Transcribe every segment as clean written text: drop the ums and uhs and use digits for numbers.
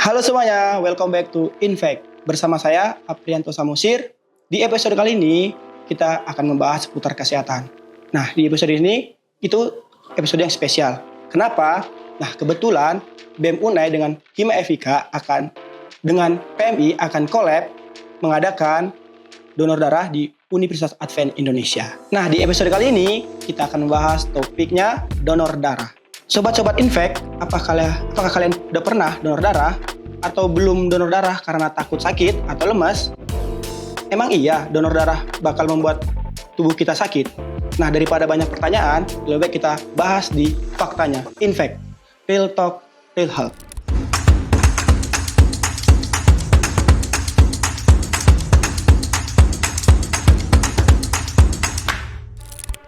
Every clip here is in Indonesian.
Halo semuanya, welcome back to Infact. Bersama saya, Aprianto Samosir. Di episode kali ini, kita akan membahas seputar kesehatan. Nah, di episode ini, itu episode yang spesial. Kenapa? Nah, kebetulan BEM Unai dengan Hima Evika dengan PMI akan collab mengadakan donor darah di Universitas Advent Indonesia. Nah, di episode kali ini, kita akan membahas topiknya donor darah. Sobat-sobat Infact, apakah kalian udah pernah donor darah atau belum donor darah karena takut sakit atau lemas? Emang iya donor darah bakal membuat tubuh kita sakit? Nah, daripada banyak pertanyaan, lebih baik kita bahas di faktanya. Infact, real talk, real health.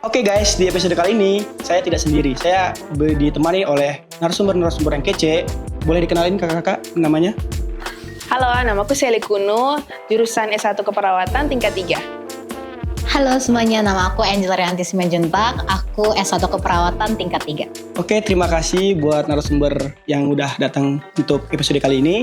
Oke guys, di episode kali ini saya tidak sendiri. Saya ditemani oleh narasumber-narasumber yang kece. Boleh dikenalin kakak-kakak namanya? Halo, namaku Sally Kuno, jurusan S1 Keperawatan tingkat 3. Halo semuanya, nama aku Angel Rianti Simanjuntak, aku S1 Keperawatan tingkat 3. Oke, terima kasih buat narasumber yang udah datang untuk episode kali ini.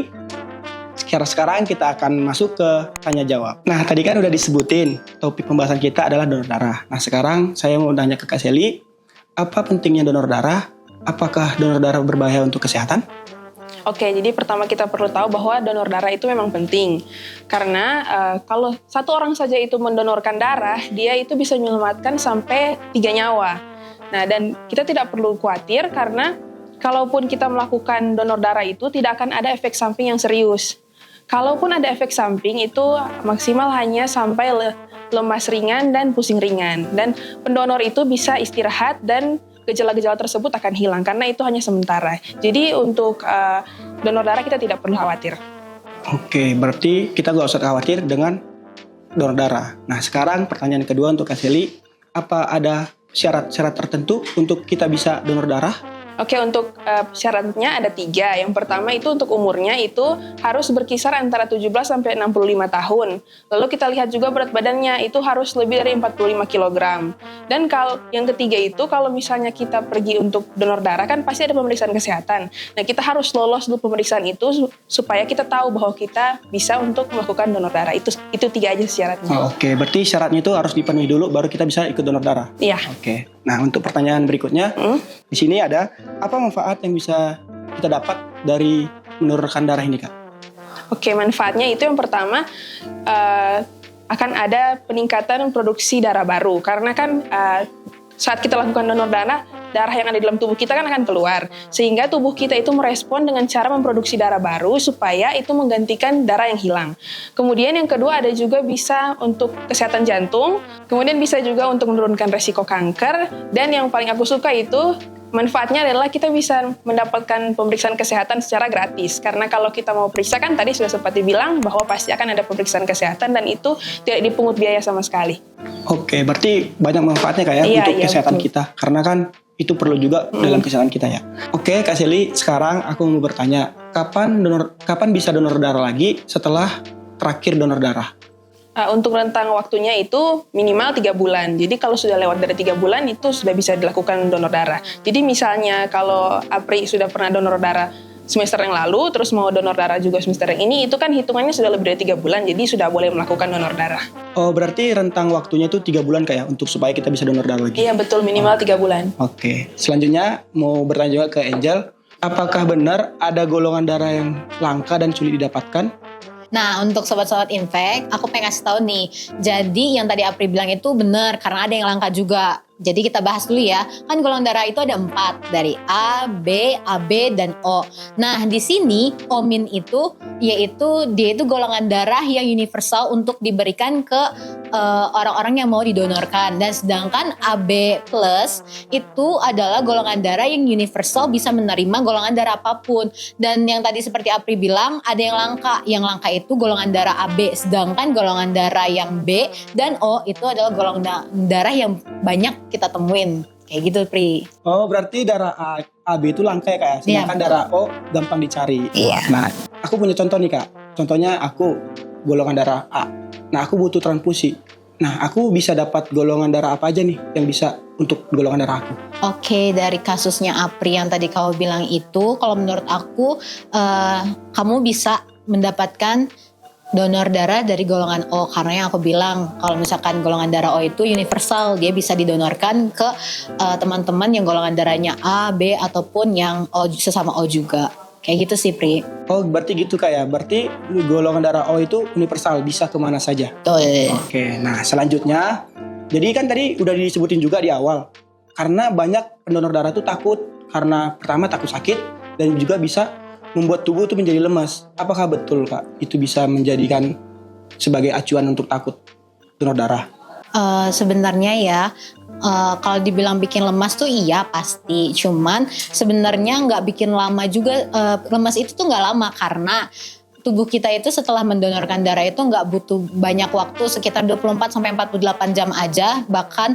Sekarang kita akan masuk ke tanya jawab. Nah, tadi kan udah disebutin topik pembahasan kita adalah donor darah. Nah, sekarang saya mau tanya ke Kak Sally, apa pentingnya donor darah? Apakah donor darah berbahaya untuk kesehatan? Oke, jadi pertama kita perlu tahu bahwa donor darah itu memang penting. Karena kalau satu orang saja itu mendonorkan darah, dia itu bisa menyelamatkan sampai 3 nyawa. Nah, dan kita tidak perlu khawatir karena kalaupun kita melakukan donor darah itu tidak akan ada efek samping yang serius. Kalaupun ada efek samping itu maksimal hanya sampai lemas ringan dan pusing ringan. Dan pendonor itu bisa istirahat dan gejala-gejala tersebut akan hilang karena itu hanya sementara. Jadi untuk donor darah kita tidak perlu khawatir. Oke, berarti kita gak usah khawatir dengan donor darah. Nah, sekarang pertanyaan kedua untuk Kak Sally, apa ada syarat-syarat tertentu untuk kita bisa donor darah? Oke, untuk syaratnya ada 3. Yang pertama itu untuk umurnya itu harus berkisar antara 17 sampai 65 tahun. Lalu kita lihat juga berat badannya itu harus lebih dari 45 kg. Dan kalau yang ketiga itu kalau misalnya kita pergi untuk donor darah kan pasti ada pemeriksaan kesehatan. Nah, kita harus lolos dulu pemeriksaan itu supaya kita tahu bahwa kita bisa untuk melakukan donor darah. Itu 3 aja syaratnya. Oke, berarti syaratnya itu harus dipenuhi dulu baru kita bisa ikut donor darah. Iya. Oke. Nah, untuk pertanyaan berikutnya, di sini ada apa manfaat yang bisa kita dapat dari mendonorkan darah ini, Kak? Oke, manfaatnya itu yang pertama akan ada peningkatan produksi darah baru karena kan saat kita lakukan donor darah yang ada di dalam tubuh kita kan akan keluar sehingga tubuh kita itu merespon dengan cara memproduksi darah baru supaya itu menggantikan darah yang hilang. Kemudian yang kedua ada juga bisa untuk kesehatan jantung, kemudian bisa juga untuk menurunkan resiko kanker, dan yang paling aku suka itu manfaatnya adalah kita bisa mendapatkan pemeriksaan kesehatan secara gratis. Karena kalau kita mau periksa kan tadi sudah sempat dibilang bahwa pasti akan ada pemeriksaan kesehatan dan itu tidak dipungut biaya sama sekali. Oke, berarti banyak manfaatnya Kak ya untuk kesehatan betul. Kita. Karena kan itu perlu juga dalam kesehatan kita ya. Oke, Kak Sally, sekarang aku mau bertanya, kapan bisa donor darah lagi setelah terakhir donor darah? Untuk rentang waktunya itu minimal 3 bulan. Jadi kalau sudah lewat dari 3 bulan itu sudah bisa dilakukan donor darah. Jadi misalnya kalau Apri sudah pernah donor darah semester yang lalu, terus mau donor darah juga semester yang ini, itu kan hitungannya sudah lebih dari 3 bulan, jadi sudah boleh melakukan donor darah. Oh, berarti rentang waktunya itu 3 bulan kayak untuk supaya kita bisa donor darah lagi? Iya betul, minimal 3 bulan. Oke, selanjutnya mau bertanya juga ke Angel, apakah benar ada golongan darah yang langka dan sulit didapatkan? Nah, untuk sobat-sobat Infact, aku pengen kasih tahu nih. Jadi yang tadi Apri bilang itu benar karena ada yang langka juga. Jadi kita bahas dulu ya. Kan golongan darah itu ada 4, dari A, B, AB, dan O. Nah, di sini O- itu yaitu dia itu golongan darah yang universal untuk diberikan ke orang-orang yang mau didonorkan. Dan sedangkan AB+ itu adalah golongan darah yang universal bisa menerima golongan darah apapun. Dan yang tadi seperti Apri bilang ada yang langka. Yang langka itu golongan darah AB. Sedangkan golongan darah yang B dan O itu adalah golongan darah yang banyak kita temuin. Kayak gitu, Pri. Oh, berarti darah AB itu langka ya, Kak? Sedangkan darah O gampang dicari. Iya. Nah, aku punya contoh nih, Kak. Contohnya aku golongan darah A. Nah, aku butuh transfusi. Nah, aku bisa dapat golongan darah apa aja nih yang bisa untuk golongan darah aku? Oke, dari kasusnya Apri yang tadi kamu bilang itu, kalau menurut aku kamu bisa mendapatkan donor darah dari golongan O, karena yang aku bilang kalau misalkan golongan darah O itu universal, dia bisa didonorkan ke teman-teman yang golongan darahnya A, B ataupun yang O, sesama O juga. Kayak gitu sih, Pri. Oh, berarti gitu Kak ya. Berarti golongan darah O itu universal, bisa kemana saja. Betul. Oke, nah selanjutnya. Jadi kan tadi udah disebutin juga di awal. Karena banyak pendonor darah tuh takut. Karena pertama takut sakit. Dan juga bisa membuat tubuh tuh menjadi lemas. Apakah betul Kak? Itu bisa menjadikan sebagai acuan untuk takut donor darah? Sebenarnya ya, kalau dibilang bikin lemas tuh iya pasti. Cuman sebenarnya nggak bikin lama juga. Lemas itu tuh nggak lama karena tubuh kita itu setelah mendonorkan darah itu nggak butuh banyak waktu, sekitar 24-48 jam aja. Bahkan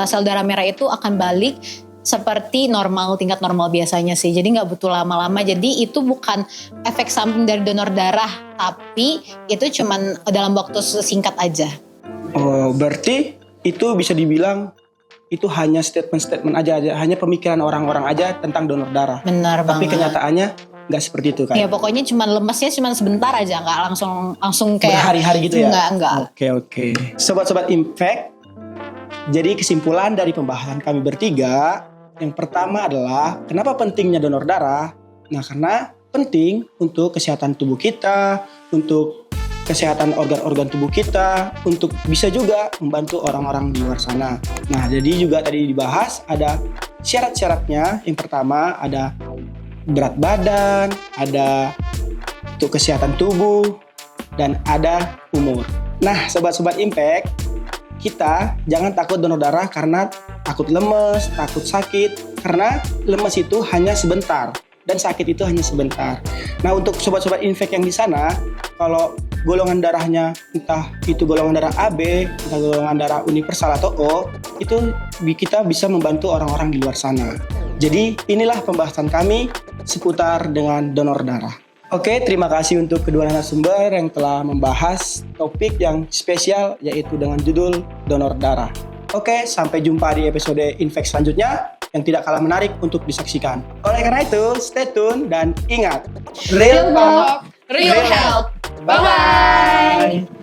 sel darah merah itu akan balik seperti normal, tingkat normal biasanya sih. Jadi nggak butuh lama-lama. Jadi itu bukan efek samping dari donor darah, tapi itu cuman dalam waktu singkat aja. Oh, berarti itu bisa dibilang itu hanya statement-statement aja, hanya pemikiran orang-orang aja tentang donor darah. Benar banget. Tapi kenyataannya nggak seperti itu kan? Ya pokoknya cuman lemesnya cuman sebentar aja, nggak langsung kayak berhari-hari gitu ya? Enggak. Oke. Sobat-sobat Impact, jadi kesimpulan dari pembahasan kami bertiga, yang pertama adalah kenapa pentingnya donor darah? Nah, karena penting untuk kesehatan tubuh kita, untuk kesehatan organ-organ tubuh kita, untuk bisa juga membantu orang-orang di luar sana. Nah, jadi juga tadi dibahas ada syarat-syaratnya. Yang pertama ada berat badan, ada untuk kesehatan tubuh, dan ada umur. Nah, sobat-sobat Impact, kita jangan takut donor darah karena takut lemes, takut sakit. Karena lemes itu hanya sebentar dan sakit itu hanya sebentar. Nah, untuk sobat-sobat Impact yang di sana, kalau golongan darahnya entah itu golongan darah AB, entah golongan darah universal atau O, itu kita bisa membantu orang-orang di luar sana. Jadi inilah pembahasan kami seputar dengan donor darah. Oke, terima kasih untuk kedua narasumber yang telah membahas topik yang spesial yaitu dengan judul donor darah. Oke, sampai jumpa di episode Infek selanjutnya yang tidak kalah menarik untuk disaksikan. Oleh karena itu, stay tune dan ingat, Real talk, real health. Bye-bye.